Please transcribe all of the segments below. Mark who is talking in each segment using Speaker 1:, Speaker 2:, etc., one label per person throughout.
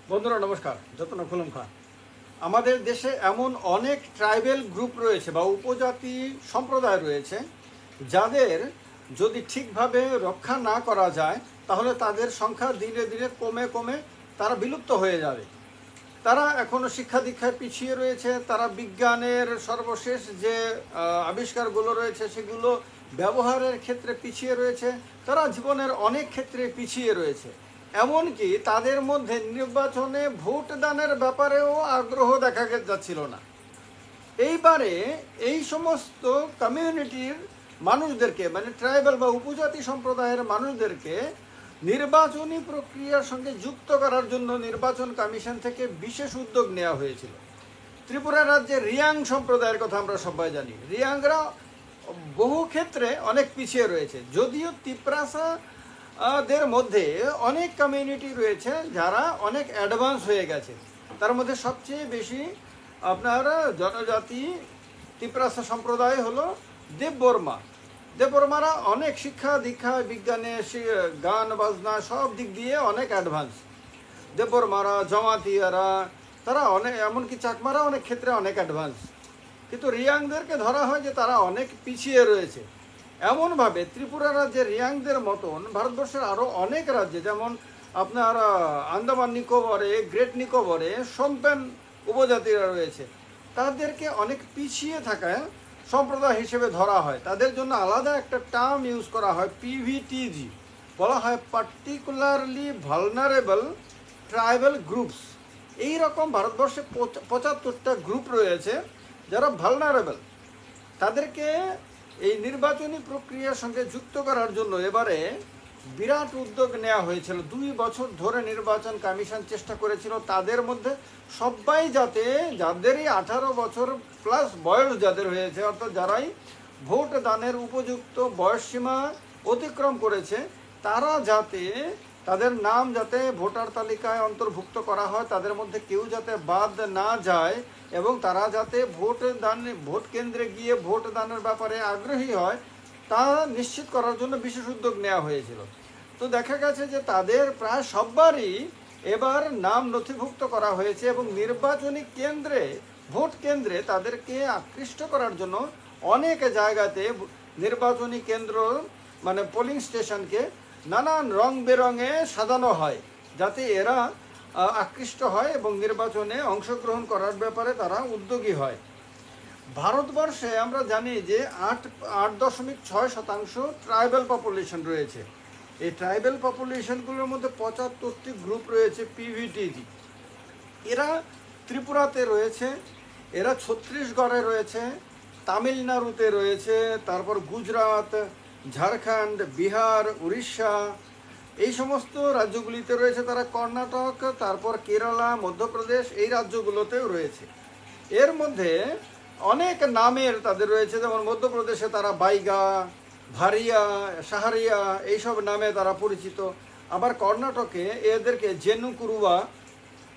Speaker 1: বন্ধুরা নমস্কার, যতন খুলুম খান। আমাদের দেশে এমন অনেক ট্রাইবেল গ্রুপ রয়েছে বা উপজাতি সম্প্রদায় রয়েছে যাদের যদি ঠিকভাবে রক্ষা না করা যায় তাহলে তাদের সংখ্যা ধীরে ধীরে কমে কমে তারা বিলুপ্ত হয়ে যাবে। তারা এখনও শিক্ষা দীক্ষায় পিছিয়ে রয়েছে, তারা বিজ্ঞানের সর্বশেষ যে আবিষ্কারগুলো রয়েছে সেগুলো ব্যবহারের ক্ষেত্রে পিছিয়ে রয়েছে, তারা জীবনের অনেক ক্ষেত্রে পিছিয়ে রয়েছে। এমনকি তাদের মধ্যে নির্বাচনে ভোট দানের ব্যাপারেও আগ্রহ দেখা যাচ্ছিল না। এইবারে এই সমস্ত কমিউনিটির মানুষদেরকে, মানে ট্রাইবাল বা উপজাতি সম্প্রদায়ের মানুষদেরকে নির্বাচনী প্রক্রিয়ার সঙ্গে যুক্ত করার জন্য নির্বাচন কমিশন থেকে বিশেষ উদ্যোগ নেওয়া হয়েছিল। ত্রিপুরা রাজ্যের রিয়াং সম্প্রদায়ের কথা আমরা সবাই জানি। রিয়াংরা বহু ক্ষেত্রে অনেক পিছিয়ে রয়েছে, যদিও তিপ্রাসা দের মধ্যে অনেক কমিউনিটি রয়েছে যারা অনেক অ্যাডভান্স হয়ে গেছে। তার মধ্যে সবচেয়ে বেশি আপনার জনজাতি তিপ্রাসা সম্প্রদায় হলো দেববর্মা। দেববর্মারা অনেক শিক্ষা দীক্ষা বিজ্ঞানে গান বাজনা সব দিক দিয়ে অনেক অ্যাডভান্স। দেববর্মারা, জমাতিয়ারা, তারা অনেক, এমনকি চাকমারা অনেক ক্ষেত্রে অনেক অ্যাডভান্স। কিন্তু রিয়াংদেরকে ধরা হয় যে তারা অনেক পিছিয়ে রয়েছে। এমনভাবে ত্রিপুরা রাজ্যের রিয়াংদের মতন ভারতবর্ষের আরও অনেক রাজ্যে, যেমন আপনার আন্দামান নিকোবরে, গ্রেট নিকোবরে সোমপেন উপজাতিরা রয়েছে, তাদেরকে অনেক পিছিয়ে থাকা সম্প্রদায় হিসেবে ধরা হয়। তাদের জন্য আলাদা একটা টার্ম ইউজ করা হয়, পিভিটিজি বলা হয়, পার্টিকুলারলি ভালনারেবল ট্রাইবাল গ্রুপস। এই রকম ভারতবর্ষে 75টা গ্রুপ রয়েছে যারা ভালনারেবল। তাদেরকে এই নির্বাচনী প্রক্রিয়ার সঙ্গে যুক্ত করার জন্য এবারে বিরাট উদ্যোগ নেওয়া হয়েছিল। 2 বছর ধরে নির্বাচন কমিশন চেষ্টা করেছিল তাদের মধ্যে সবাই যাতে, যাদেরই 18 বছর প্লাস বয়স যাদের হয়েছে, অর্থাৎ যারাই ভোট দানের উপযুক্ত বয়সসীমা অতিক্রম করেছে, তারা যাতে, তাদের নাম যাতে ভোটার তালিকায় অন্তর্ভুক্ত করা হয়, তাদের মধ্যে কেউ যাতে বাদ না যায় এবং তারা যাতে ভোট কেন্দ্রে গিয়ে ভোট দানের ব্যাপারে আগ্রহী হয় তা নিশ্চিত করার জন্য বিশেষ উদ্যোগ নেওয়া হয়েছিল। তো দেখা গেছে যে তাদের প্রায় সবারই এবার নাম নথিভুক্ত করা হয়েছে এবং নির্বাচনী কেন্দ্রে, ভোট কেন্দ্রে তাদেরকে আকৃষ্ট করার জন্য অনেক জায়গাতে নির্বাচনী কেন্দ্র, মানে পোলিং স্টেশনকে নানান রং বেরঙে সাজানো হয় যাতে এরা আকৃষ্ট হয় এবং নির্বাচনে অংশগ্রহণ করার ব্যাপারে তারা উদ্যোগী হয়। ভারতবর্ষে আমরা জানি যে 8.6% ট্রাইবাল পপুলেশন রয়েছে। এই ট্রাইবাল পপুলেশনগুলোর মধ্যে 75টি গ্রুপ রয়েছে পিভিটিজি। এরা ত্রিপুরাতে রয়েছে, এরা ছত্তিশগড়ে রয়েছে, তামিলনাড়ুতে রয়েছে, তারপর গুজরাট, ঝাড়খণ্ড, বিহার, উড়িষ্যা, এই সমস্ত রাজ্যগুলিতে রয়েছে। তারা কর্ণাটক, তারপর কেরালা, মধ্যপ্রদেশ, এই রাজ্যগুলোতেও রয়েছে। এর মধ্যে অনেক নামের তাদের রয়েছে, যেমন মধ্যপ্রদেশে তারা বাইগা, ভারিয়া, সাহারিয়া এইসব নামে তারা পরিচিত। আবার কর্ণাটকে এদেরকে জেনুকুরুয়া,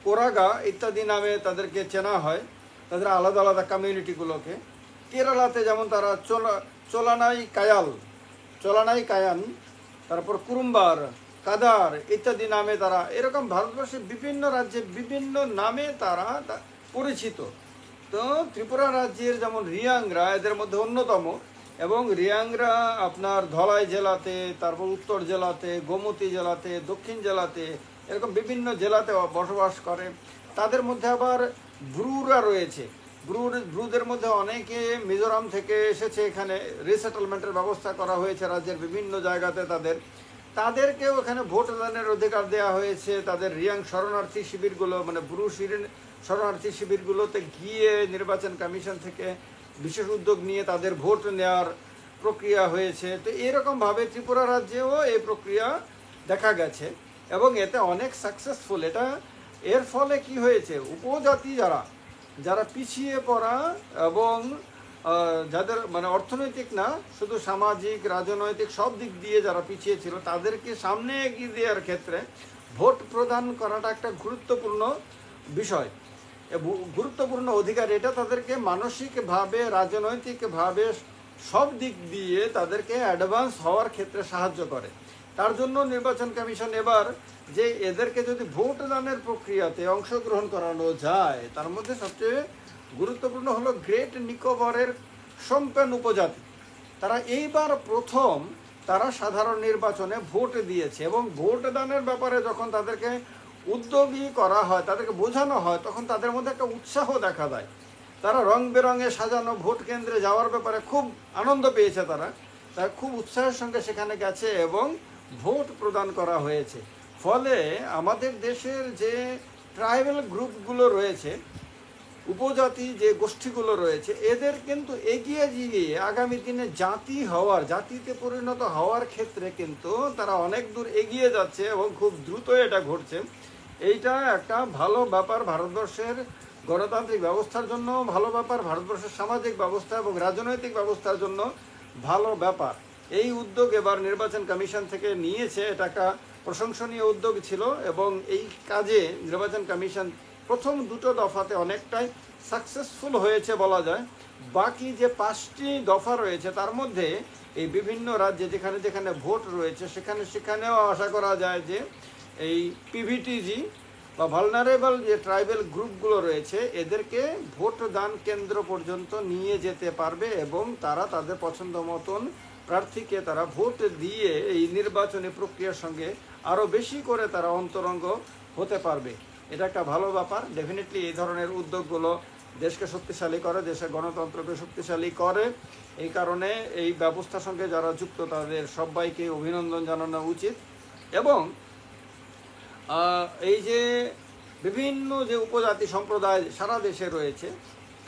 Speaker 1: কোরাগা ইত্যাদি নামে তাদেরকে চেনা হয়, তাদের আলাদা আলাদা কমিউনিটিগুলোকে। কেরালাতে যেমন তারা চোলানাই কায়ান, তারপর কুরুম্বার, কাদার ইত্যাদি নামে তারা, এরকম ভারতবর্ষের বিভিন্ন রাজ্যে বিভিন্ন নামে তারা পরিচিত। তো ত্রিপুরা রাজ্যের যেমন রিয়াংরা এদের মধ্যে অন্যতম, এবং রিয়াংরা আপনার ধলাই জেলাতে, তারপর উত্তর জেলাতে, গোমতী জেলাতে, দক্ষিণ জেলাতে, এরকম বিভিন্ন জেলাতে বসবাস করে। তাদের মধ্যে আবার ব্রুরা রয়েছে। ব্রুদের মধ্যে অনেকে মিজোরাম থেকে এসেছে, এখানে রিসেটেলমেন্টের ব্যবস্থা করা হয়েছে রাজ্যের বিভিন্ন জায়গাতে। তাদেরকেও এখানে ভোট দানের অধিকার দেওয়া হয়েছে। তাদের রিয়াং শরণার্থী শিবিরগুলো, মানে ব্রু শরণার্থী শিবিরগুলোতে গিয়ে নির্বাচন কমিশন থেকে বিশেষ উদ্যোগ নিয়ে তাদের ভোট নেওয়ার প্রক্রিয়া হয়েছে। তো এরকমভাবে ত্রিপুরা রাজ্যেও এই প্রক্রিয়া দেখা গেছে এবং এতে অনেক সাকসেসফুল। এর ফলে কি হয়েছে, উপজাতি যারা পিছিয়ে পড়া এবং যাদের মানে অর্থনৈতিক না, শুধু সামাজিক, রাজনৈতিক সব দিক দিয়ে যারা পিছিয়ে ছিল, তাদেরকে সামনে এগিয়ে দেওয়ার ক্ষেত্রে ভোট প্রদান করাটা একটা গুরুত্বপূর্ণ বিষয়, গুরুত্বপূর্ণ অধিকার। এটা তাদেরকে মানসিকভাবে, রাজনৈতিকভাবে সব দিক দিয়ে তাদেরকে অ্যাডভান্স হওয়ার ক্ষেত্রে সাহায্য করে। তার জন্য নির্বাচন কমিশন এবার যে এদেরকে যদি ভোট দানের প্রক্রিয়াতে অংশগ্রহণ করানো যায়, তার মধ্যে সবচেয়ে গুরুত্বপূর্ণ হলো গ্রেট নিকোবরের শোম্পেন উপজাতি। তারা এইবার প্রথম তারা সাধারণ নির্বাচনে ভোট দিয়েছে, এবং ভোট দানের ব্যাপারে যখন তাদেরকে উদ্যোগী করা হয়, তাদেরকে বোঝানো হয়, তখন তাদের মধ্যে একটা উৎসাহ দেখা দেয়। তারা রং বেরঙে সাজানো ভোট কেন্দ্রে যাওয়ার ব্যাপারে খুব আনন্দ পেয়েছে। তারা খুব উৎসাহের সঙ্গে সেখানে গেছে এবং ভোট প্রদান করা হয়েছে। ফলে আমাদের দেশের যে ট্রাইবাল গ্রুপগুলো রয়েছে, উপজাতি যে গোষ্ঠীগুলো রয়েছে, এদের কিন্তু এগিয়ে গিয়ে আগামী দিনে জাতিতে পরিণত হওয়ার ক্ষেত্রে কিন্তু তারা অনেক দূর এগিয়ে যাচ্ছে এবং খুব দ্রুত এটা ঘটছে। এইটা একটা ভালো ব্যাপার, ভারতবর্ষের গণতান্ত্রিক ব্যবস্থার জন্য ভালো ব্যাপার, ভারতবর্ষের সামাজিক ব্যবস্থা এবং রাজনৈতিক ব্যবস্থার জন্য ভালো ব্যাপার। এই উদ্যোগ এবার নির্বাচন কমিশন থেকে নিয়েছে, এটা একটা প্রশংসনীয় উদ্যোগ ছিল, এবং এই কাজে নির্বাচন কমিশন প্রথম দুটো দফাতে অনেকটাই সাকসেসফুল হয়েছে বলা যায়। বাকি যে 5টি দফা রয়েছে তার মধ্যে এই বিভিন্ন রাজ্যে যেখানে যেখানে ভোট রয়েছে সেখানেও আশা করা যায় যে এই পিভিটিজি বা ভালনারেবল যে ট্রাইবাল গ্রুপগুলো রয়েছে এদেরকে ভোট দান কেন্দ্র পর্যন্ত নিয়ে যেতে পারবে, এবং তারা তাদের পছন্দ মতন প্রার্থীকে তারা ভোট দিয়ে এই নির্বাচনী প্রক্রিয়ার সঙ্গে আরও বেশি করে তারা অন্তরঙ্গ হতে পারবে। এটা একটা ভালো ব্যাপার। ডেফিনেটলি এই ধরনের উদ্যোগগুলো দেশকে শক্তিশালী করে, দেশের গণতন্ত্রকে শক্তিশালী করে। এই কারণে এই ব্যবস্থার সঙ্গে যারা যুক্ত তাদের সবাইকে অভিনন্দন জানানো উচিত। এবং এই যে বিভিন্ন যে উপজাতি সম্প্রদায় সারা দেশে রয়েছে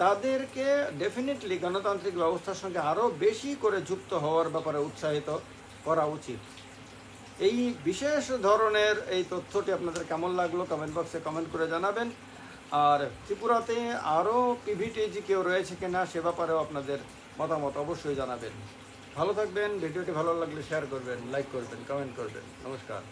Speaker 1: তাদেরকে ডেফিনেটলি গণতান্ত্রিক ব্যবস্থার সঙ্গে আরও বেশি করে যুক্ত হওয়ার ব্যাপারে উৎসাহিত করা উচিত। এই বিশেষ ধরনের এই তথ্যটি আপনাদের কেমন লাগলো কমেন্ট বক্সে কমেন্ট করে জানাবেন। আর ত্রিপুরাতে আরও পিভিটিজি কেউ রয়েছে কিনা সে ব্যাপারেও আপনাদের মতামত অবশ্যই জানাবেন। ভালো থাকবেন। ভিডিওটি ভালো লাগলে শেয়ার করবেন, লাইক করবেন, কমেন্ট করবেন। নমস্কার।